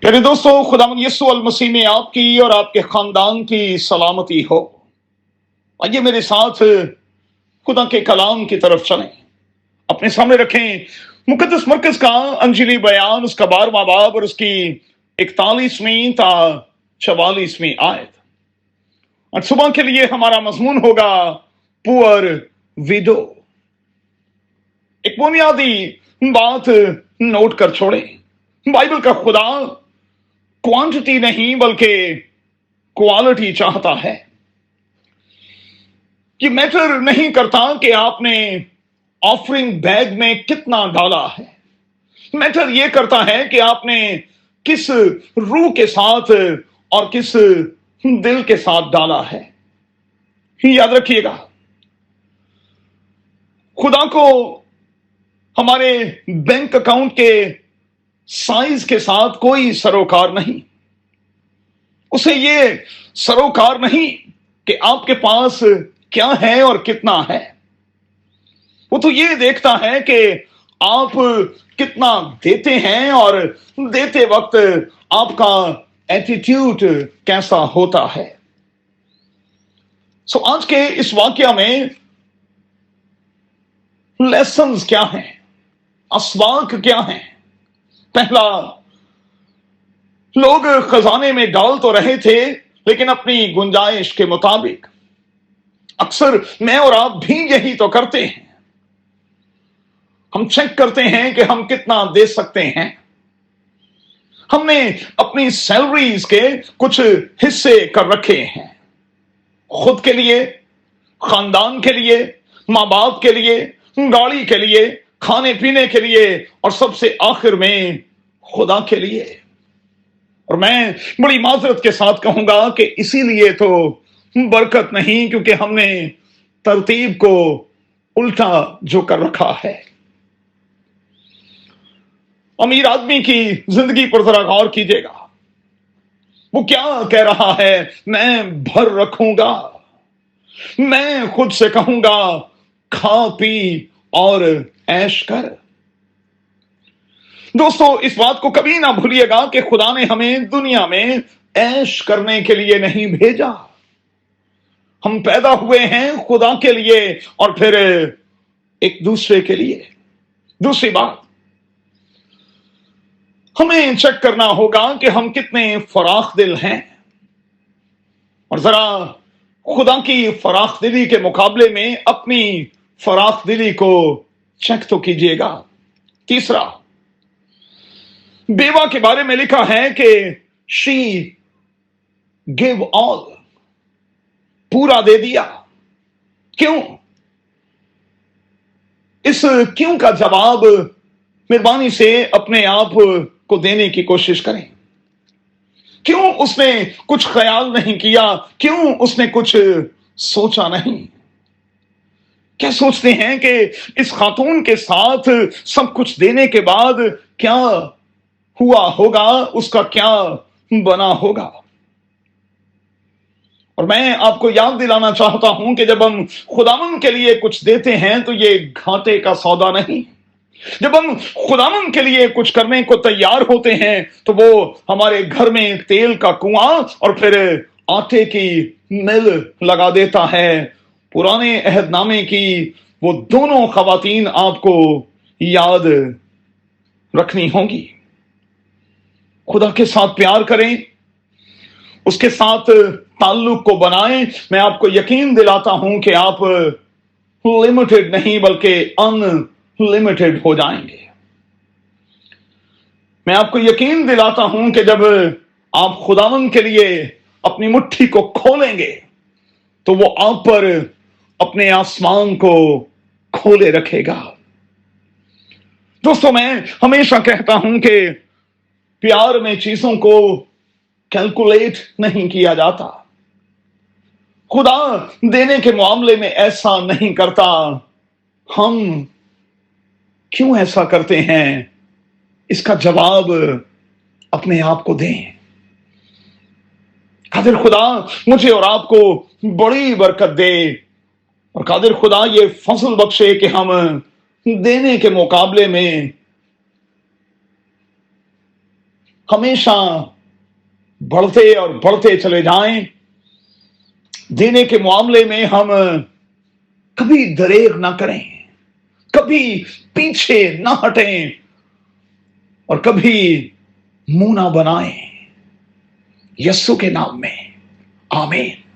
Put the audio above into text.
प्यारे दोस्तों, खुदावंद यीशु अल मसीह में आपकी और आपके खानदान की सलामती हो। आइए मेरे साथ खुदा के कलाम की तरफ चलें। अपने सामने रखें मुकद्दस मरकज का अंजिली बयान, उसका 12वां बाब और उसकी 41वीं ता 44वीं आयत। आज सुबह के लिए हमारा मजमून होगा पुअर विडो। एक बुनियादी बात नोट कर छोड़ें, बाइबल का खुदा क्वांटिटी नहीं बल्कि क्वालिटी चाहता है। ये मैटर नहीं करता कि आपने ऑफरिंग बैग में कितना डाला है, मैटर ये करता है कि आपने किस रूह के साथ और किस दिल के साथ डाला है। याद रखिएगा, खुदा को हमारे बैंक अकाउंट के साइज के साथ कोई सरोकार नहीं। उसे ये सरोकार नहीं कि आपके पास क्या है और कितना है। वो तो ये देखता है कि आप कितना देते हैं और देते वक्त आपका एटीट्यूड कैसा होता है। सो आज के इस वाक्य में लेसन्स क्या हैं, अस्वाक क्या हैं। पहला, लोग खजाने में डाल तो रहे थे लेकिन अपनी गुंजाइश के मुताबिक। अक्सर मैं और आप भी यही तो करते हैं। हम चेक करते हैं कि हम कितना दे सकते हैं। हमने अपनी सैलरीज के कुछ हिस्से कर रखे हैं, खुद के लिए, खानदान के लिए, मां बाप के लिए, गाड़ी के लिए, खाने पीने के लिए और सबसे आखिर में खुदा के लिए। और मैं बड़ी माजरत के साथ कहूंगा कि इसीलिए तो बरकत नहीं, क्योंकि हमने तरतीब को उल्टा जो कर रखा है। अमीर आदमी की जिंदगी पर जरा गौर कीजिएगा। वो क्या कह रहा है? मैं भर रखूंगा, मैं खुद से कहूंगा खा पी और ऐश कर। दोस्तों, इस बात को कभी ना भूलिएगा कि खुदा ने हमें दुनिया में ऐश करने के लिए नहीं भेजा। हम पैदा हुए हैं खुदा के लिए और फिर एक दूसरे के लिए। दूसरी बात, हमें चेक करना होगा कि हम कितने फराख दिल हैं, और जरा खुदा की फराख दिली के मुकाबले में अपनी फराख दिली को चेक तो कीजिएगा। तीसरा, बेवा के बारे में लिखा है कि शी गिव ऑल, पूरा दे दिया। क्यों? इस क्यों का जवाब मेहरबानी से अपने आप को देने की कोशिश करें। क्यों उसने कुछ ख्याल नहीं किया? क्यों उसने कुछ सोचा नहीं? क्या सोचते हैं कि इस खातून के साथ सब कुछ देने के बाद क्या हुआ होगा, उसका क्या बना होगा? और मैं आपको याद दिलाना चाहता हूं कि जब हम खुदावन के लिए कुछ देते हैं तो ये घाटे का सौदा नहीं। जब हम खुदावन के लिए कुछ करने को तैयार होते हैं तो वो हमारे घर में तेल का कुआं और फिर आटे की मिल लगा देता है। पुराने अहदनामे की वो दोनों खवातीन आपको याद रखनी होंगी। खुदा के साथ प्यार करें, उसके साथ ताल्लुक को बनाएं। मैं आपको यकीन दिलाता हूं कि आप लिमिटेड नहीं बल्कि अनलिमिटेड हो जाएंगे। मैं आपको यकीन दिलाता हूं कि जब आप खुदावन के लिए अपनी मुट्ठी को खोलेंगे तो वो आप पर अपने आसमान को खोले रखेगा। दोस्तों, मैं हमेशा कहता हूं कि प्यार में चीजों को कैलकुलेट नहीं किया जाता। खुदा देने के मामले में ऐसा नहीं करता। हम क्यों ऐसा करते हैं, इसका जवाब अपने आप को दें। कादिर खुदा मुझे और आपको बड़ी बरकत दे, और कादिर खुदा ये फजल बख्शे कि हम देने के मुकाबले में ہمیشہ بڑھتے اور بڑھتے چلے جائیں. دینے کے معاملے میں ہم کبھی دریغ نہ کریں, کبھی پیچھے نہ ہٹیں اور کبھی منہ نہ بنائیں. یسوع کے نام میں آمین.